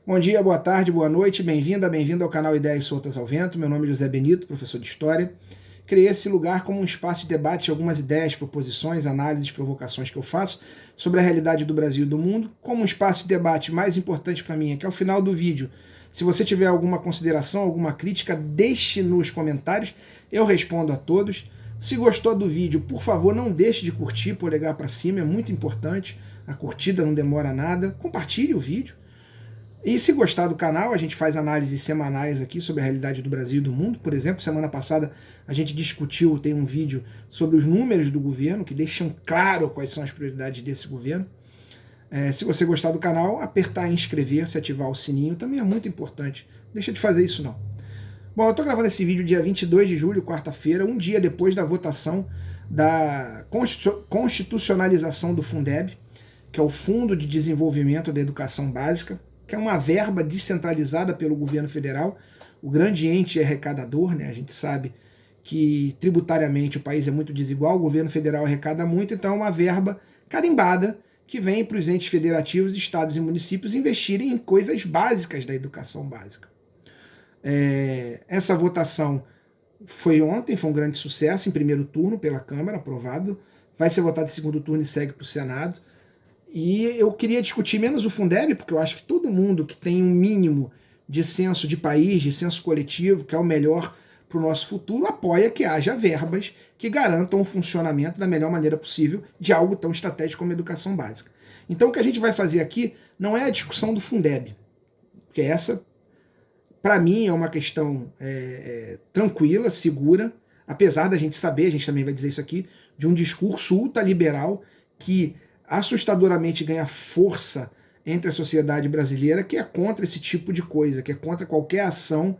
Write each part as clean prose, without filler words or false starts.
Bom dia, boa tarde, boa noite, bem-vindo ao canal Ideias Soltas ao Vento. Meu nome é José Benito, professor de História. Criei esse lugar como um espaço de debate de algumas ideias, proposições, análises, provocações que eu faço sobre a realidade do Brasil e do mundo. Como um espaço de debate mais importante para mim é que ao final do vídeo, se você tiver alguma consideração, alguma crítica, deixe nos comentários, eu respondo a todos. Se gostou do vídeo, por favor, não deixe de curtir, polegar para cima, é muito importante. A curtida não demora nada. Compartilhe o vídeo. E se gostar do canal, a gente faz análises semanais aqui sobre a realidade do Brasil e do mundo. Por exemplo, semana passada a gente discutiu, tem um vídeo sobre os números do governo, que deixam claro quais são as prioridades desse governo. Se você gostar do canal, apertar em inscrever-se, ativar o sininho, também é muito importante. Não deixa de fazer isso não. Bom, eu estou gravando esse vídeo dia 22 de julho, quarta-feira, um dia depois da votação da constitucionalização do Fundeb, que é o Fundo de Desenvolvimento da Educação Básica, que é uma verba descentralizada pelo governo federal, o grande ente arrecadador, né? A gente sabe que tributariamente o país é muito desigual, o governo federal arrecada muito, então é uma verba carimbada que vem para os entes federativos, estados e municípios investirem em coisas básicas da educação básica. Essa votação foi ontem, foi um grande sucesso, em primeiro turno pela Câmara, aprovado, vai ser votado em segundo turno e segue para o Senado. E eu queria discutir menos o Fundeb, porque eu acho que todo mundo que tem um mínimo de senso de país, de senso coletivo, que é o melhor para o nosso futuro, apoia que haja verbas que garantam o funcionamento da melhor maneira possível de algo tão estratégico como a educação básica. Então o que a gente vai fazer aqui não é a discussão do Fundeb, porque essa, para mim, é uma questão tranquila, segura, apesar da gente saber, a gente também vai dizer isso aqui, de um discurso ultraliberal que assustadoramente ganha força entre a sociedade brasileira, que é contra esse tipo de coisa, que é contra qualquer ação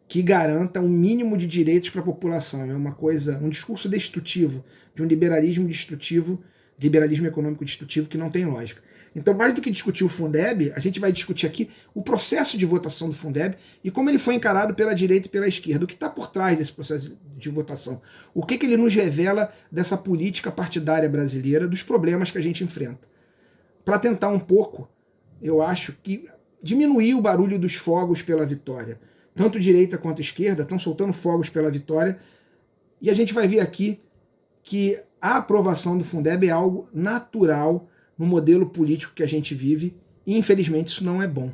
que garanta um mínimo de direitos para a população. É uma coisa, um discurso destrutivo, de um liberalismo destrutivo, liberalismo econômico destrutivo que não tem lógica. Então, mais do que discutir o Fundeb, a gente vai discutir aqui o processo de votação do Fundeb e como ele foi encarado pela direita e pela esquerda. O que está por trás desse processo de votação? O que ele nos revela dessa política partidária brasileira, dos problemas que a gente enfrenta? Para tentar um pouco, eu acho que diminuir o barulho dos fogos pela vitória. Tanto direita quanto esquerda estão soltando fogos pela vitória e a gente vai ver aqui que a aprovação do Fundeb é algo natural no modelo político que a gente vive, e infelizmente isso não é bom.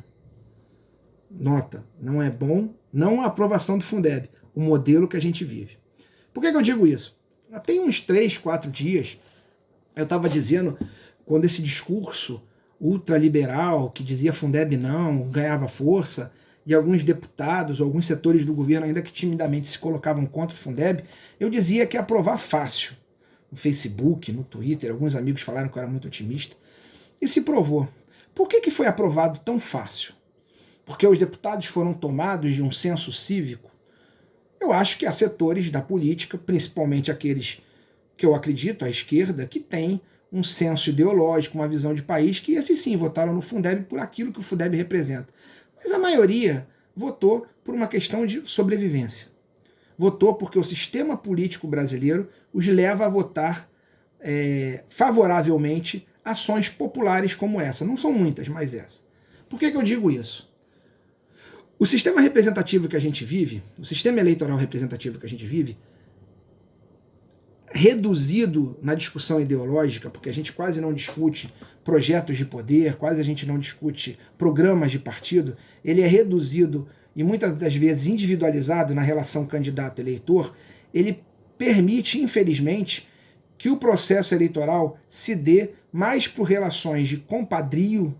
Nota, não é bom, não a aprovação do Fundeb, o modelo que a gente vive. Por que eu digo isso? Tem uns 3, 4 dias, eu estava dizendo, quando esse discurso ultraliberal, que dizia Fundeb não, ganhava força, e alguns deputados, alguns setores do governo, ainda que timidamente se colocavam contra o Fundeb, eu dizia que ia aprovar fácil. No Facebook, no Twitter, alguns amigos falaram que eu era muito otimista, e se provou. Por que foi aprovado tão fácil? Porque os deputados foram tomados de um senso cívico? Eu acho que há setores da política, principalmente aqueles que eu acredito, à esquerda, que têm um senso ideológico, uma visão de país, que esses sim votaram no Fundeb por aquilo que o Fundeb representa. Mas a maioria votou por uma questão de sobrevivência. Votou porque o sistema político brasileiro os leva a votar favoravelmente ações populares como essa. Não são muitas, mas essa. Por que eu digo isso? O sistema representativo que a gente vive, o sistema eleitoral representativo que a gente vive, reduzido na discussão ideológica, porque a gente quase não discute projetos de poder, quase a gente não discute programas de partido, ele é reduzido e muitas das vezes individualizado na relação candidato-eleitor, ele permite, infelizmente, que o processo eleitoral se dê mais por relações de compadrio,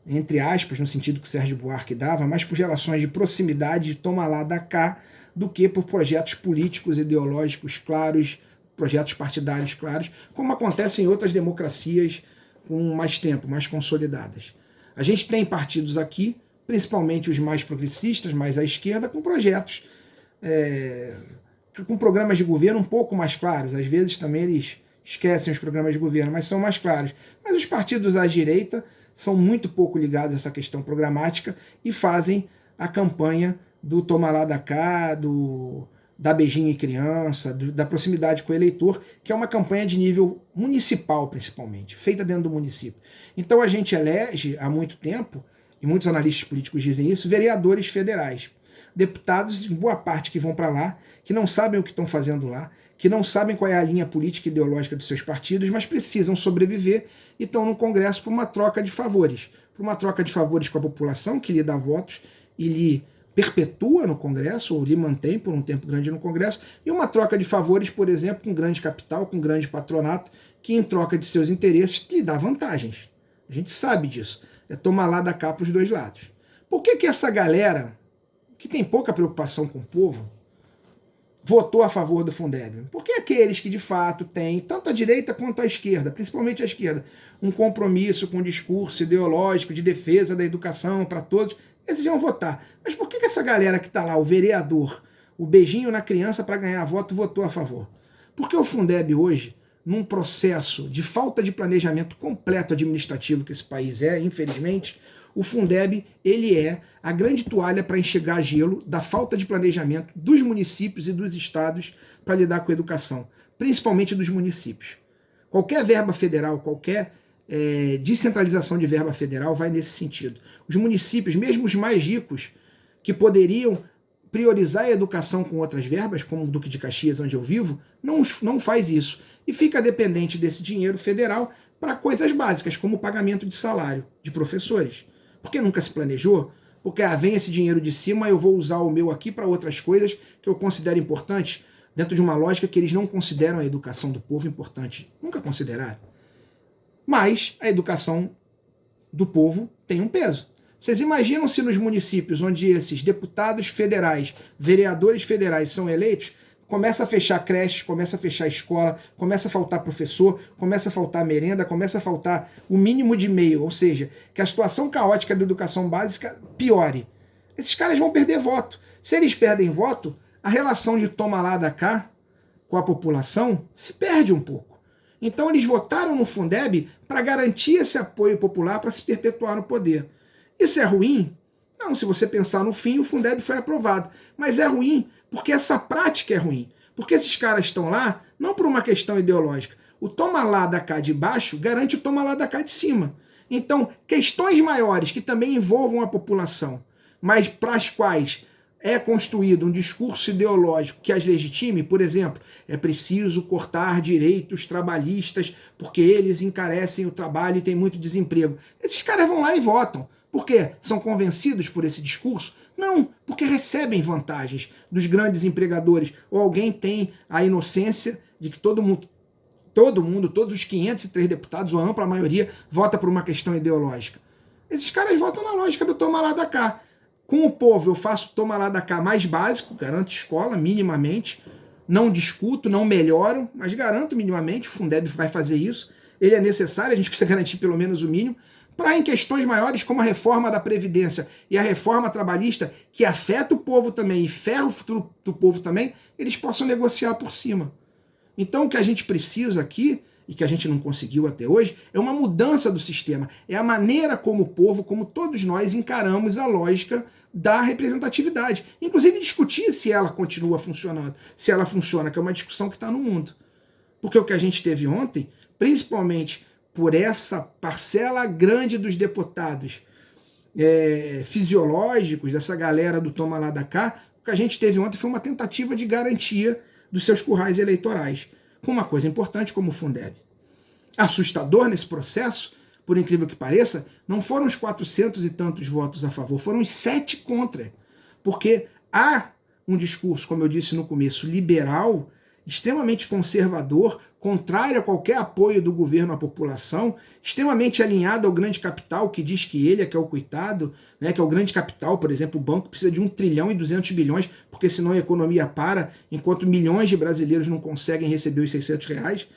entre aspas, no sentido que o Sérgio Buarque dava, mais por relações de proximidade, de toma lá da cá, do que por projetos políticos, ideológicos claros, projetos partidários claros, como acontece em outras democracias com mais tempo, mais consolidadas. A gente tem partidos aqui, principalmente os mais progressistas, mais à esquerda, com projetos, com programas de governo um pouco mais claros. Às vezes também eles esquecem os programas de governo, mas são mais claros. Mas os partidos à direita são muito pouco ligados a essa questão programática e fazem a campanha do toma lá da cá, da beijinho em criança, da proximidade com o eleitor, que é uma campanha de nível municipal, principalmente, feita dentro do município. Então a gente elege há muito tempo e muitos analistas políticos dizem isso, vereadores federais. Deputados, em boa parte, que vão para lá, que não sabem o que estão fazendo lá, que não sabem qual é a linha política e ideológica dos seus partidos, mas precisam sobreviver e estão no Congresso por uma troca de favores. Por uma troca de favores com a população, que lhe dá votos e lhe perpetua no Congresso, ou lhe mantém por um tempo grande no Congresso, e uma troca de favores, por exemplo, com grande capital, com grande patronato, que em troca de seus interesses lhe dá vantagens. A gente sabe disso. É tomar lá da cá para os dois lados. Por que essa galera, que tem pouca preocupação com o povo, votou a favor do Fundeb? Porque aqueles que de fato têm, tanto a direita quanto a esquerda, principalmente a esquerda, um compromisso com o discurso ideológico de defesa da educação para todos, esses iam votar. Mas por que essa galera que está lá, o vereador, o beijinho na criança para ganhar voto, votou a favor? Porque o Fundeb hoje, num processo de falta de planejamento completo administrativo que esse país é, infelizmente, o Fundeb, ele é a grande toalha para enxugar gelo da falta de planejamento dos municípios e dos estados para lidar com a educação, principalmente dos municípios. Qualquer verba federal, qualquer descentralização de verba federal vai nesse sentido. Os municípios, mesmo os mais ricos, que poderiam priorizar a educação com outras verbas, como o Duque de Caxias, onde eu vivo, não faz isso. E fica dependente desse dinheiro federal para coisas básicas, como o pagamento de salário de professores. Porque nunca se planejou? Porque vem esse dinheiro de cima, eu vou usar o meu aqui para outras coisas que eu considero importantes, dentro de uma lógica que eles não consideram a educação do povo importante. Nunca consideraram. Mas a educação do povo tem um peso. Vocês imaginam se nos municípios onde esses deputados federais, vereadores federais são eleitos, começa a fechar creches, começa a fechar escola, começa a faltar professor, começa a faltar merenda, começa a faltar o mínimo de meio, ou seja, que a situação caótica da educação básica piore. Esses caras vão perder voto. Se eles perdem voto, a relação de toma lá da cá com a população se perde um pouco. Então eles votaram no Fundeb para garantir esse apoio popular para se perpetuar no poder. Isso é ruim? Não, se você pensar no fim, o Fundeb foi aprovado. Mas é ruim porque essa prática é ruim. Porque esses caras estão lá não por uma questão ideológica. O toma lá da cá de baixo garante o toma lá da cá de cima. Então, questões maiores que também envolvam a população, mas para as quais é construído um discurso ideológico que as legitime, por exemplo, é preciso cortar direitos trabalhistas porque eles encarecem o trabalho e tem muito desemprego. Esses caras vão lá e votam. Por quê? São convencidos por esse discurso? Não, porque recebem vantagens dos grandes empregadores. Ou alguém tem a inocência de que todo mundo, todos os 503 deputados, ou a ampla maioria, vota por uma questão ideológica. Esses caras votam na lógica do toma lá da cá. Com o povo eu faço toma lá da cá mais básico, garanto escola minimamente, não discuto, não melhoro, mas garanto minimamente, o Fundeb vai fazer isso, ele é necessário, a gente precisa garantir pelo menos o mínimo, para em questões maiores como a reforma da Previdência e a reforma trabalhista, que afeta o povo também e ferra o futuro do povo também, eles possam negociar por cima. Então o que a gente precisa aqui, e que a gente não conseguiu até hoje, é uma mudança do sistema. É a maneira como o povo, como todos nós, encaramos a lógica da representatividade. Inclusive discutir se ela continua funcionando, se ela funciona, que é uma discussão que está no mundo. Porque o que a gente teve ontem, principalmente por essa parcela grande dos deputados fisiológicos, dessa galera do toma lá da cá, o que a gente teve ontem foi uma tentativa de garantia dos seus currais eleitorais, com uma coisa importante como o Fundeb. Assustador nesse processo, por incrível que pareça, não foram os 400 e tantos votos a favor, foram os 7 contra. Porque há um discurso, como eu disse no começo, liberal, extremamente conservador, contrário a qualquer apoio do governo à população, extremamente alinhado ao grande capital, que diz que ele é que é o coitado, né, que é o grande capital, por exemplo, o banco precisa de 1 trilhão e 200 bilhões, porque senão a economia para, enquanto milhões de brasileiros não conseguem receber os R$600.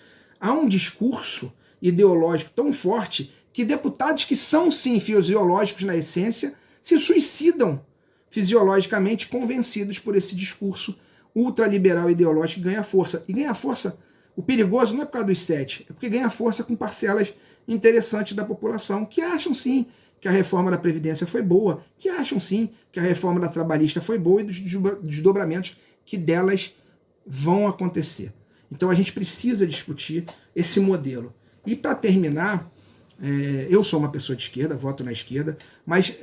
Há um discurso ideológico tão forte que deputados que são, sim, fisiológicos na essência, se suicidam fisiologicamente convencidos por esse discurso ultraliberal ideológico que ganha força. E ganha força, o perigoso não é por causa dos 7, é porque ganha força com parcelas interessantes da população, que acham, sim, que a reforma da Previdência foi boa, que acham, sim, que a reforma da Trabalhista foi boa e dos desdobramentos que delas vão acontecer. Então a gente precisa discutir esse modelo. E para terminar, Eu sou uma pessoa de esquerda, voto na esquerda, mas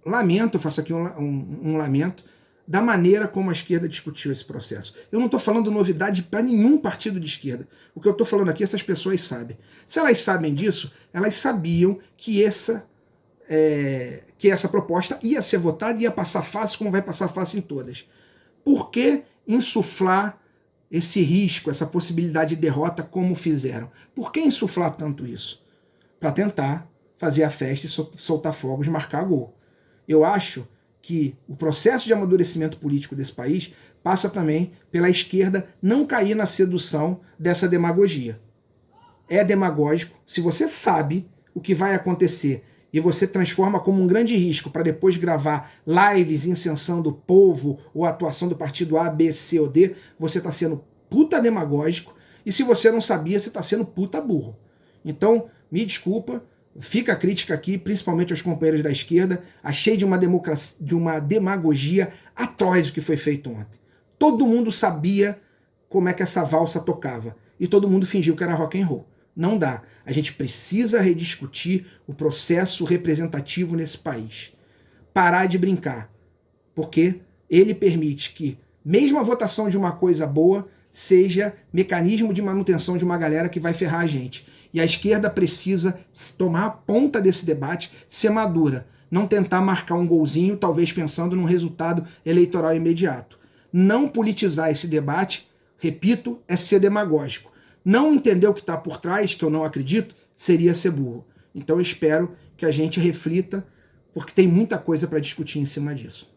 lamento, faço aqui um lamento, da maneira como a esquerda discutiu esse processo. Eu não estou falando novidade para nenhum partido de esquerda. O que eu estou falando aqui, essas pessoas sabem. Se elas sabem disso, elas sabiam que essa proposta ia ser votada e ia passar fácil, como vai passar fácil em todas. Por que insuflar esse risco, essa possibilidade de derrota como fizeram? Por que insuflar tanto isso? Para tentar fazer a festa e soltar fogos, marcar gol. Eu acho que o processo de amadurecimento político desse país passa também pela esquerda não cair na sedução dessa demagogia. É demagógico. Se você sabe o que vai acontecer e você transforma como um grande risco para depois gravar lives incensando o povo ou a atuação do partido A, B, C ou D, você está sendo puta demagógico, e se você não sabia, você está sendo puta burro. Então, me desculpa, fica a crítica aqui, principalmente aos companheiros da esquerda. Achei de uma demagogia atroz o que foi feito ontem. Todo mundo sabia como é que essa valsa tocava, e todo mundo fingiu que era rock and roll. Não dá. A gente precisa rediscutir o processo representativo nesse país. Parar de brincar, porque ele permite que, mesmo a votação de uma coisa boa, seja mecanismo de manutenção de uma galera que vai ferrar a gente. E a esquerda precisa tomar a ponta desse debate, ser madura, não tentar marcar um golzinho, talvez pensando num resultado eleitoral imediato. Não politizar esse debate, repito, é ser demagógico. Não entender o que está por trás, que eu não acredito, seria ser burro. Então eu espero que a gente reflita, porque tem muita coisa para discutir em cima disso.